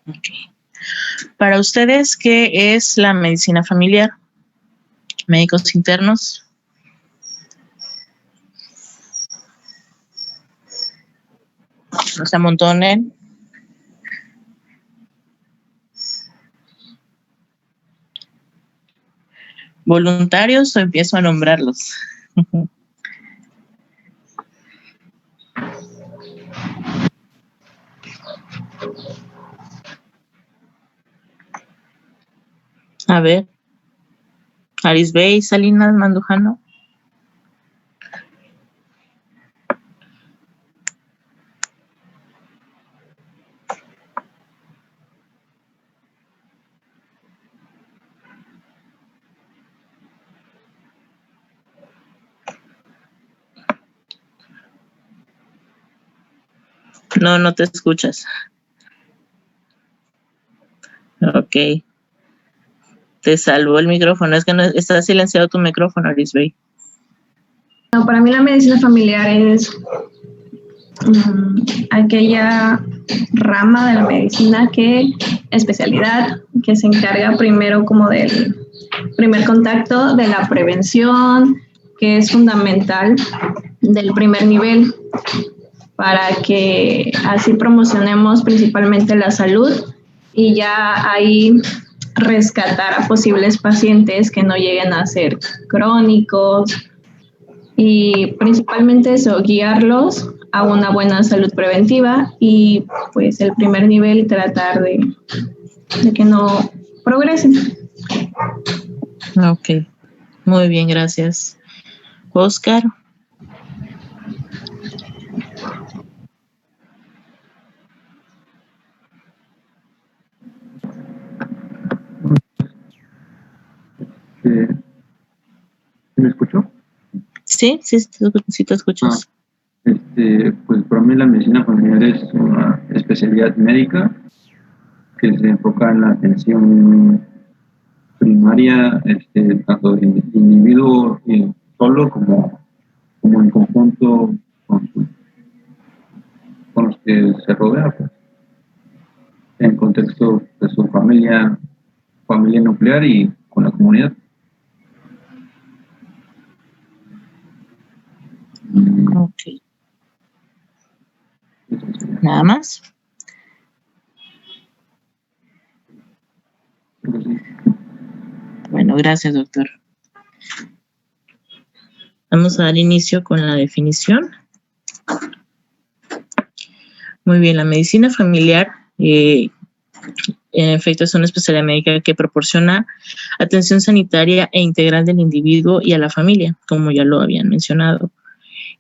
Okay. Para ustedes, ¿qué es la medicina familiar? Médicos internos. No se amontonen. ¿Voluntarios o empiezo a nombrarlos? A ver. Arisbey, Salinas, Mandujano. No te escuchas. Ok. Te salvó el micrófono. Es que no está silenciado tu micrófono, Arisbey. No, para mí la medicina familiar es aquella rama de la medicina especialidad que se encarga primero como del primer contacto, de la prevención, que es fundamental, del primer nivel, para que así promocionemos principalmente la salud y ya ahí rescatar a posibles pacientes que no lleguen a ser crónicos y principalmente eso, guiarlos a una buena salud preventiva y pues el primer nivel tratar de que no progresen. Ok, muy bien, gracias. Oscar. ¿Me escuchó? Sí te escuchas. Pues para mí la medicina familiar es una especialidad médica que se enfoca en la atención primaria, tanto del individuo solo como en conjunto con los que se rodea, pues, en contexto de su familia nuclear y con la comunidad. Ok. ¿Nada más? Bueno, gracias, doctor. Vamos a dar inicio con la definición. Muy bien, la medicina familiar, en efecto, es una especialidad médica que proporciona atención sanitaria e integral del individuo y a la familia, como ya lo habían mencionado.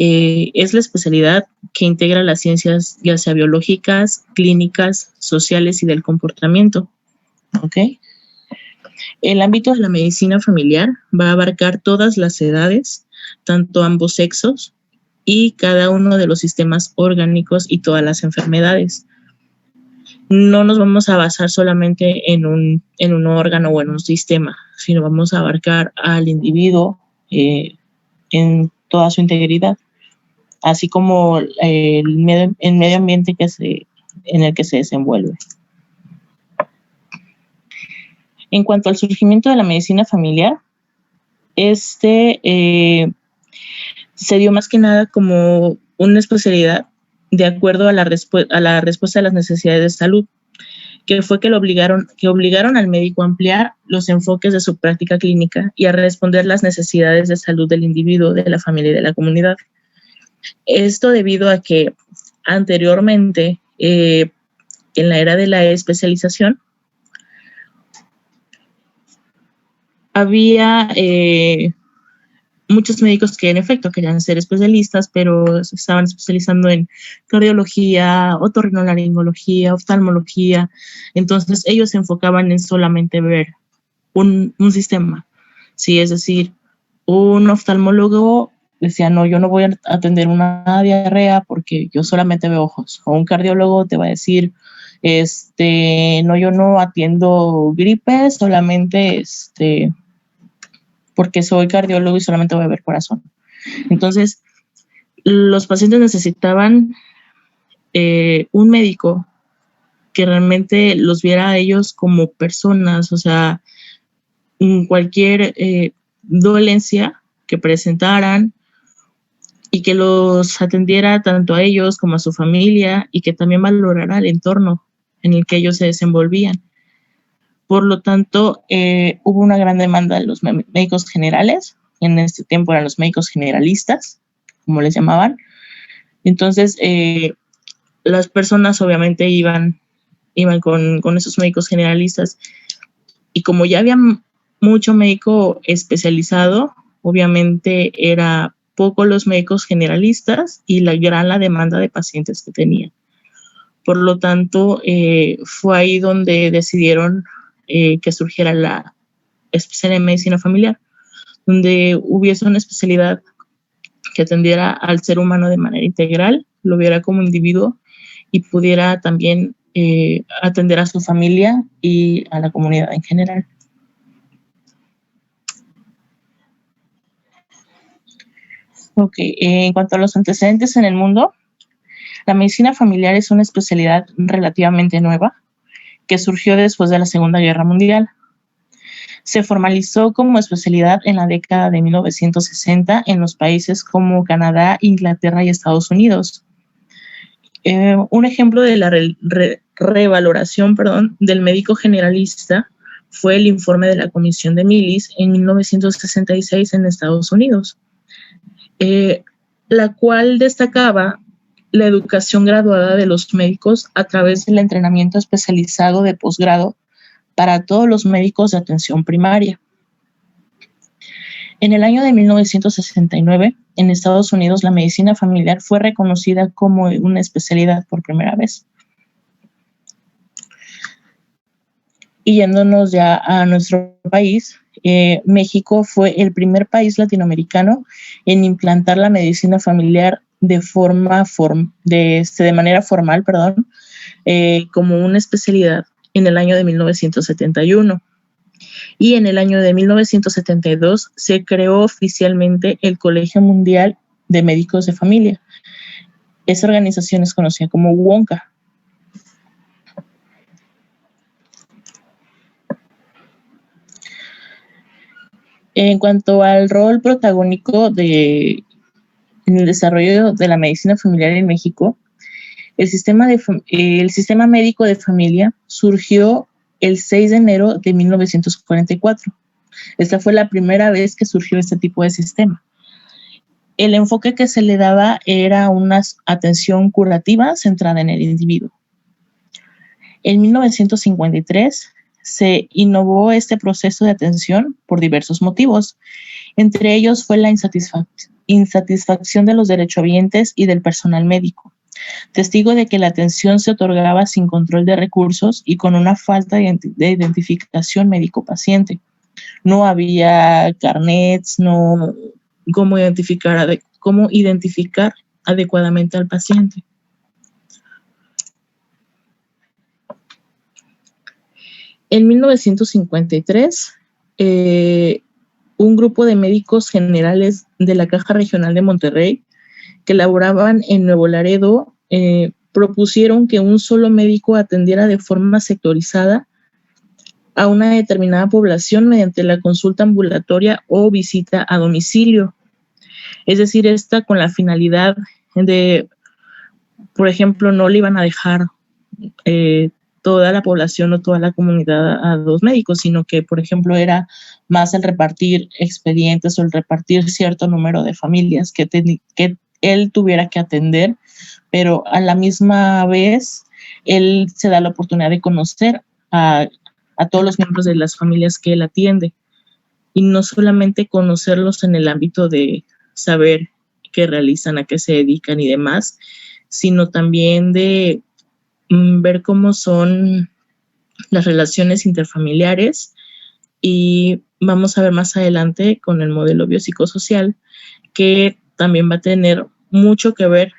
Es la especialidad que integra las ciencias ya sea biológicas, clínicas, sociales y del comportamiento. ¿Ok? El ámbito de la medicina familiar va a abarcar todas las edades, tanto ambos sexos y cada uno de los sistemas orgánicos y todas las enfermedades. No nos vamos a basar solamente en un órgano o en un sistema, sino vamos a abarcar al individuo en toda su integridad, así como el medio ambiente en el que se desenvuelve. En cuanto al surgimiento de la medicina familiar, se dio más que nada como una especialidad de acuerdo a la respuesta a las necesidades de salud, que fue que obligaron al médico a ampliar los enfoques de su práctica clínica y a responder las necesidades de salud del individuo, de la familia y de la comunidad. Esto debido a que anteriormente, en la era de la especialización, había muchos médicos que en efecto querían ser especialistas, pero se estaban especializando en cardiología, otorrinolaringología, oftalmología. Entonces ellos se enfocaban en solamente ver un sistema. Sí, es decir, un oftalmólogo decía, no, yo no voy a atender una diarrea porque yo solamente veo ojos. O un cardiólogo te va a decir, no, yo no atiendo gripes, solamente porque soy cardiólogo y solamente voy a ver corazón. Entonces, los pacientes necesitaban un médico que realmente los viera a ellos como personas, o sea, cualquier dolencia que presentaran y que los atendiera tanto a ellos como a su familia y que también valorara el entorno en el que ellos se desenvolvían. Por lo tanto, hubo una gran demanda de los médicos generales, en este tiempo eran los médicos generalistas, como les llamaban. Entonces, las personas obviamente iban con esos médicos generalistas, y como ya había mucho médico especializado, obviamente era poco los médicos generalistas y la demanda de pacientes que tenían. Por lo tanto, fue ahí donde decidieron que surgiera la especialidad en medicina familiar, donde hubiese una especialidad que atendiera al ser humano de manera integral, lo viera como individuo y pudiera también atender a su familia y a la comunidad en general. Ok, en cuanto a los antecedentes en el mundo, la medicina familiar es una especialidad relativamente nueva que surgió después de la Segunda Guerra Mundial. Se formalizó como especialidad en la década de 1960 en los países como Canadá, Inglaterra y Estados Unidos. Un ejemplo de la revaloración del médico generalista fue el informe de la Comisión de Millis en 1966 en Estados Unidos, la cual destacaba la educación graduada de los médicos a través del entrenamiento especializado de posgrado para todos los médicos de atención primaria. En el año de 1969, en Estados Unidos, la medicina familiar fue reconocida como una especialidad por primera vez. Y yéndonos ya a nuestro país, México fue el primer país latinoamericano en implantar la medicina familiar de manera formal, como una especialidad en el año de 1971. Y en el año de 1972 se creó oficialmente el Colegio Mundial de Médicos de Familia. Esa organización es conocida como WOMCA. En cuanto al rol protagónico en el desarrollo de la medicina familiar en México, el sistema médico de familia surgió el 6 de enero de 1944. Esta fue la primera vez que surgió este tipo de sistema. El enfoque que se le daba era una atención curativa centrada en el individuo. En 1953 se innovó este proceso de atención por diversos motivos. Entre ellos fue la insatisfacción de los derechohabientes y del personal médico, testigo de que la atención se otorgaba sin control de recursos y con una falta de identificación médico-paciente. No había carnets, cómo identificar adecuadamente al paciente. En 1953, un grupo de médicos generales de la Caja Regional de Monterrey que laboraban en Nuevo Laredo propusieron que un solo médico atendiera de forma sectorizada a una determinada población mediante la consulta ambulatoria o visita a domicilio. Es decir, esta con la finalidad de, por ejemplo, no le iban a dejar toda la población o toda la comunidad a dos médicos, sino que, por ejemplo, era más el repartir expedientes o el repartir cierto número de familias que él tuviera que atender, pero a la misma vez él se da la oportunidad de conocer a todos los miembros de las familias que él atiende, y no solamente conocerlos en el ámbito de saber qué realizan, a qué se dedican y demás, sino también de ver cómo son las relaciones interfamiliares. Y vamos a ver más adelante con el modelo biopsicosocial que también va a tener mucho que ver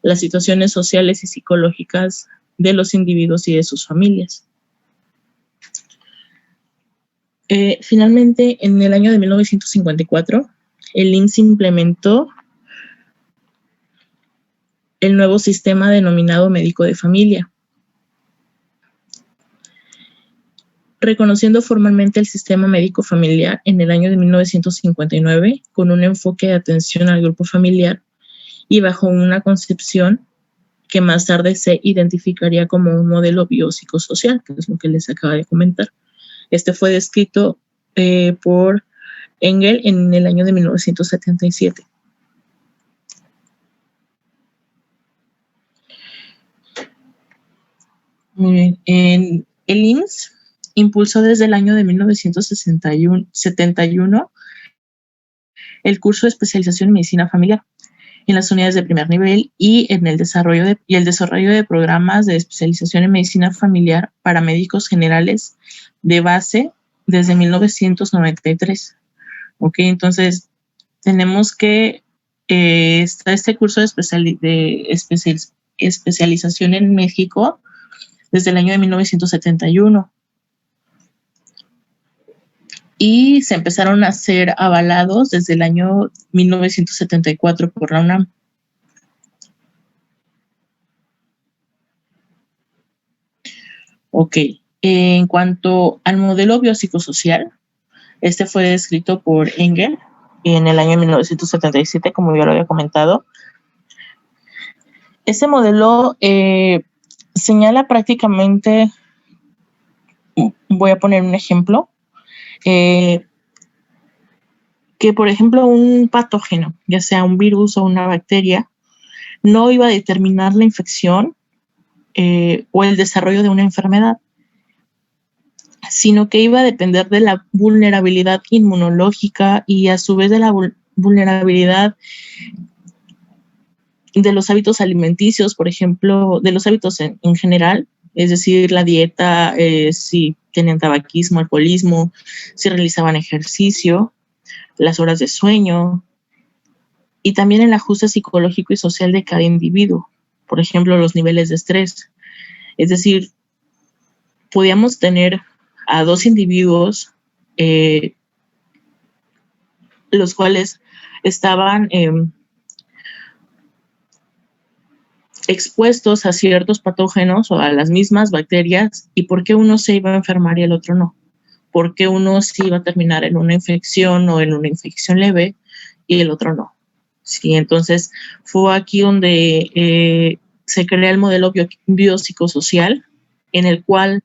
las situaciones sociales y psicológicas de los individuos y de sus familias. Finalmente, en el año de 1954, el IMSS implementó el nuevo sistema denominado médico de familia, reconociendo formalmente el sistema médico familiar en el año de 1959 con un enfoque de atención al grupo familiar y bajo una concepción que más tarde se identificaría como un modelo biopsicosocial, que es lo que les acabo de comentar. Este fue descrito por Engel en el año de 1977. Muy bien. El IMSS impulsó desde el año de 1971 el curso de especialización en medicina familiar en las unidades de primer nivel y en el desarrollo de programas de especialización en medicina familiar para médicos generales de base desde 1993. Ok, entonces tenemos que está este curso de especialización en México desde el año de 1971. Y se empezaron a ser avalados desde el año 1974 por la UNAM. Ok, en cuanto al modelo biopsicosocial, este fue descrito por Engel en el año 1977, como ya lo había comentado. Este modelo señala prácticamente, voy a poner un ejemplo, que por ejemplo un patógeno, ya sea un virus o una bacteria, no iba a determinar la infección o el desarrollo de una enfermedad, sino que iba a depender de la vulnerabilidad inmunológica y a su vez de la vulnerabilidad de los hábitos alimenticios, por ejemplo, de los hábitos en general, es decir, la dieta, si tenían tabaquismo, alcoholismo, si realizaban ejercicio, las horas de sueño, y también el ajuste psicológico y social de cada individuo, por ejemplo, los niveles de estrés. Es decir, podíamos tener a dos individuos los cuales estaban expuestos a ciertos patógenos o a las mismas bacterias, y por qué uno se iba a enfermar y el otro no. Por qué uno sí iba a terminar en una infección o en una infección leve y el otro no. Sí, entonces fue aquí donde se crea el modelo biopsicosocial, en el cual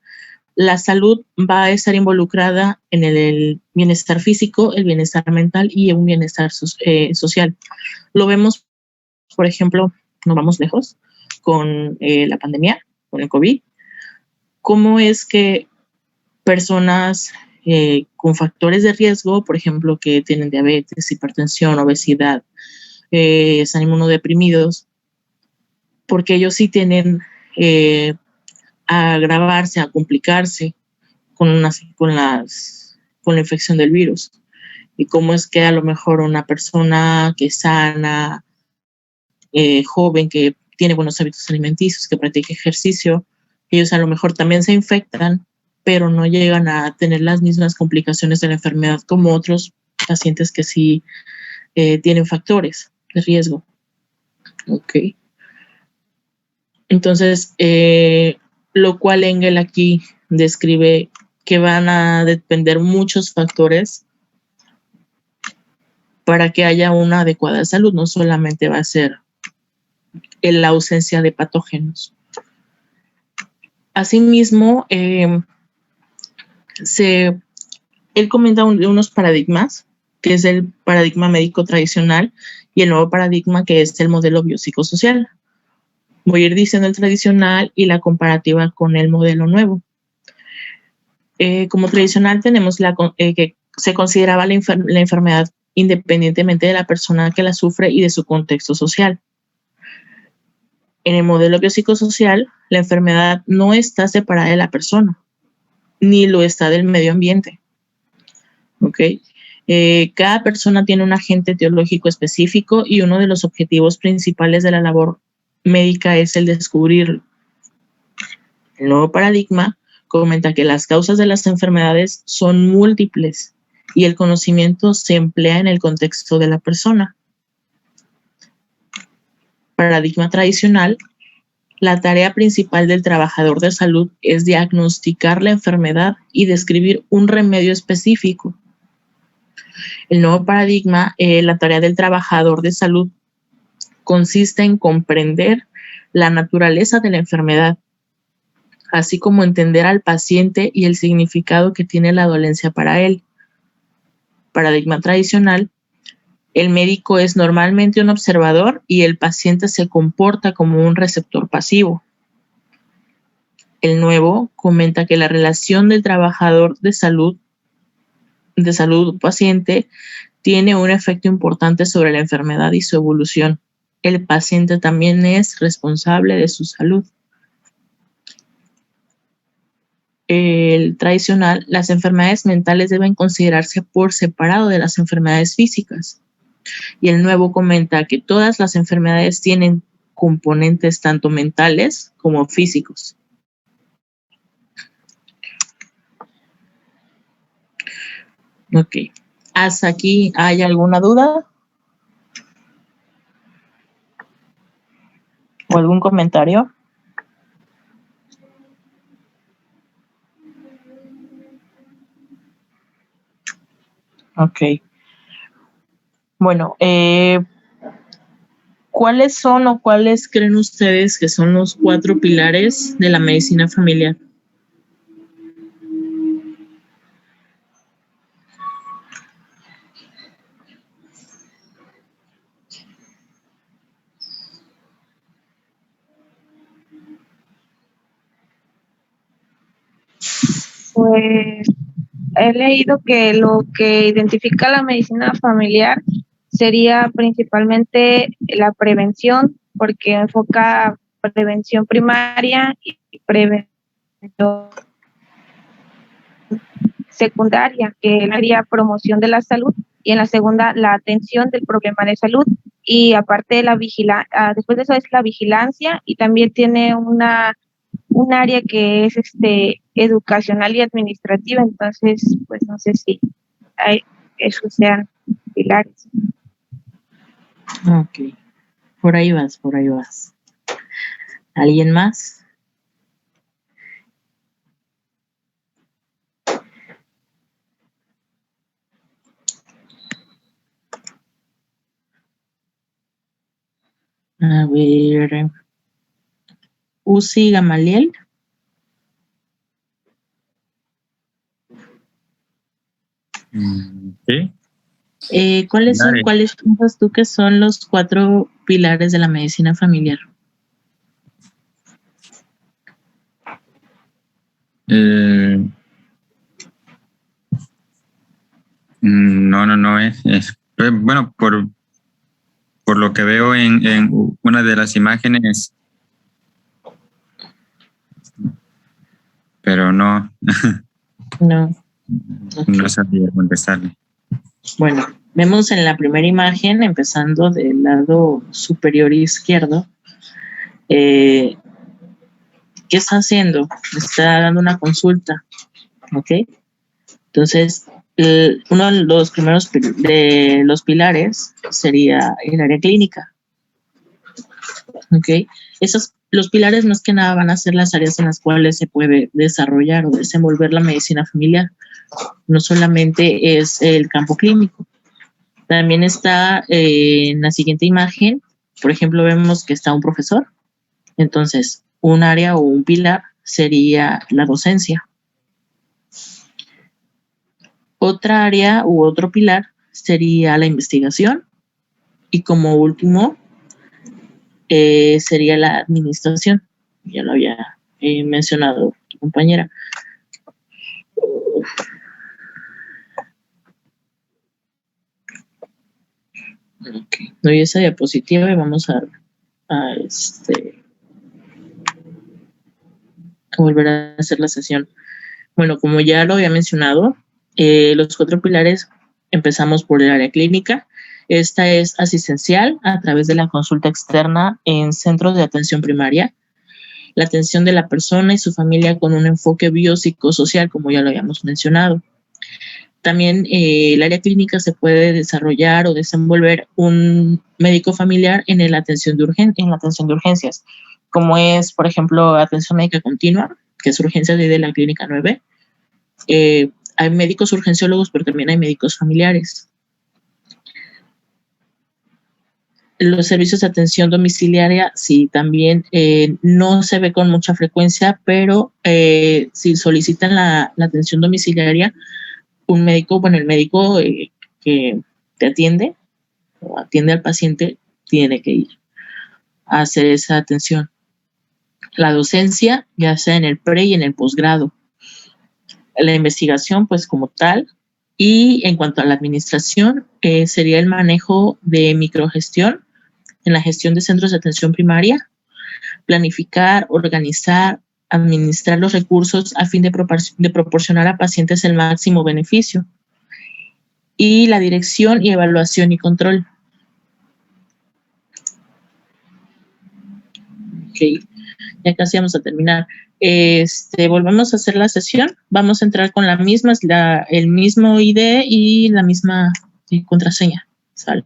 la salud va a estar involucrada en el bienestar físico, el bienestar mental y un bienestar social. Lo vemos, por ejemplo, no vamos lejos, con la pandemia, con el COVID, cómo es que personas con factores de riesgo, por ejemplo, que tienen diabetes, hipertensión, obesidad, están inmunodeprimidos, porque ellos sí tienen a agravarse, a complicarse con la infección del virus. Y cómo es que a lo mejor una persona que es sana, joven, que tiene buenos hábitos alimenticios, que practica ejercicio, ellos a lo mejor también se infectan, pero no llegan a tener las mismas complicaciones de la enfermedad como otros pacientes que sí tienen factores de riesgo. Ok. Entonces, lo cual Engel aquí describe que van a depender muchos factores para que haya una adecuada salud. No solamente va a ser la ausencia de patógenos. Asimismo, él comenta unos paradigmas, que es el paradigma médico tradicional y el nuevo paradigma, que es el modelo biopsicosocial. Voy a ir diciendo el tradicional y la comparativa con el modelo nuevo. Como tradicional tenemos que se consideraba la enfermedad independientemente de la persona que la sufre y de su contexto social. En el modelo biopsicosocial, la enfermedad no está separada de la persona, ni lo está del medio ambiente. ¿Ok? Cada persona tiene un agente etiológico específico y uno de los objetivos principales de la labor médica es el descubrirlo. El nuevo paradigma comenta que las causas de las enfermedades son múltiples y el conocimiento se emplea en el contexto de la persona. Paradigma tradicional La tarea principal del trabajador de salud es diagnosticar la enfermedad y describir un remedio específico. El nuevo paradigma, la tarea del trabajador de salud consiste en comprender la naturaleza de la enfermedad, así como entender al paciente y el significado que tiene la dolencia para él. Paradigma tradicional, el médico es normalmente un observador y el paciente se comporta como un receptor pasivo. El nuevo comenta que la relación del trabajador de salud paciente tiene un efecto importante sobre la enfermedad y su evolución. El paciente también es responsable de su salud. El tradicional, las enfermedades mentales deben considerarse por separado de las enfermedades físicas. Y el nuevo comenta que todas las enfermedades tienen componentes tanto mentales como físicos. Ok. ¿Hasta aquí hay alguna duda? ¿O algún comentario? Ok. Bueno, ¿cuáles son o cuáles creen ustedes que son los 4 pilares de la medicina familiar? Pues he leído que lo que identifica la medicina familiar sería principalmente la prevención, porque enfoca prevención primaria y prevención secundaria, que sería promoción de la salud, y en la segunda la atención del problema de salud, y aparte de la después de eso es la vigilancia, y también tiene un área que es educacional y administrativa. Entonces pues no sé si esos sean pilares. Ok, por ahí vas, por ahí vas. ¿Alguien más? A ver, Uzi Gamaliel. Sí. ¿Cuáles piensas tú que son los 4 pilares de la medicina familiar? No es. Bueno, por lo que veo en una de las imágenes, pero no. No. Okay. No sabía contestarle. Bueno, vemos en la primera imagen, empezando del lado superior izquierdo, ¿qué está haciendo? Está dando una consulta, ¿ok? Entonces, uno de los primeros de los pilares sería el área clínica, ¿ok? Los pilares más que nada van a ser las áreas en las cuales se puede desarrollar o desenvolver la medicina familiar. No solamente es el campo clínico. También está en la siguiente imagen, por ejemplo, vemos que está un profesor. Entonces, un área o un pilar sería la docencia. Otra área u otro pilar sería la investigación. Y como último, sería la administración. Ya lo había mencionado tu compañera. Okay. Doy esa diapositiva y vamos a volver a hacer la sesión. Bueno, como ya lo había mencionado, los 4 pilares, empezamos por el área clínica. Esta es asistencial a través de la consulta externa en centros de atención primaria, la atención de la persona y su familia con un enfoque biopsicosocial, como ya lo habíamos mencionado. También el área clínica se puede desarrollar o desenvolver un médico familiar en la atención de urgencias, como es, por ejemplo, atención médica continua, que es urgencia de la Clínica 9. Hay médicos urgenciólogos, pero también hay médicos familiares. Los servicios de atención domiciliaria, sí, también no se ve con mucha frecuencia, pero si solicitan la atención domiciliaria, un médico, bueno, el médico que te atiende o atiende al paciente, tiene que ir a hacer esa atención. La docencia, ya sea en el pre y en el posgrado. La investigación, pues como tal. Y en cuanto a la administración, sería el manejo de microgestión en la gestión de centros de atención primaria, planificar, organizar, administrar los recursos a fin de proporcionar a pacientes el máximo beneficio. Y la dirección y evaluación y control. Ok, ya casi vamos a terminar. Volvemos a hacer la sesión. Vamos a entrar con la misma, el mismo ID y la misma contraseña. ¿Sale?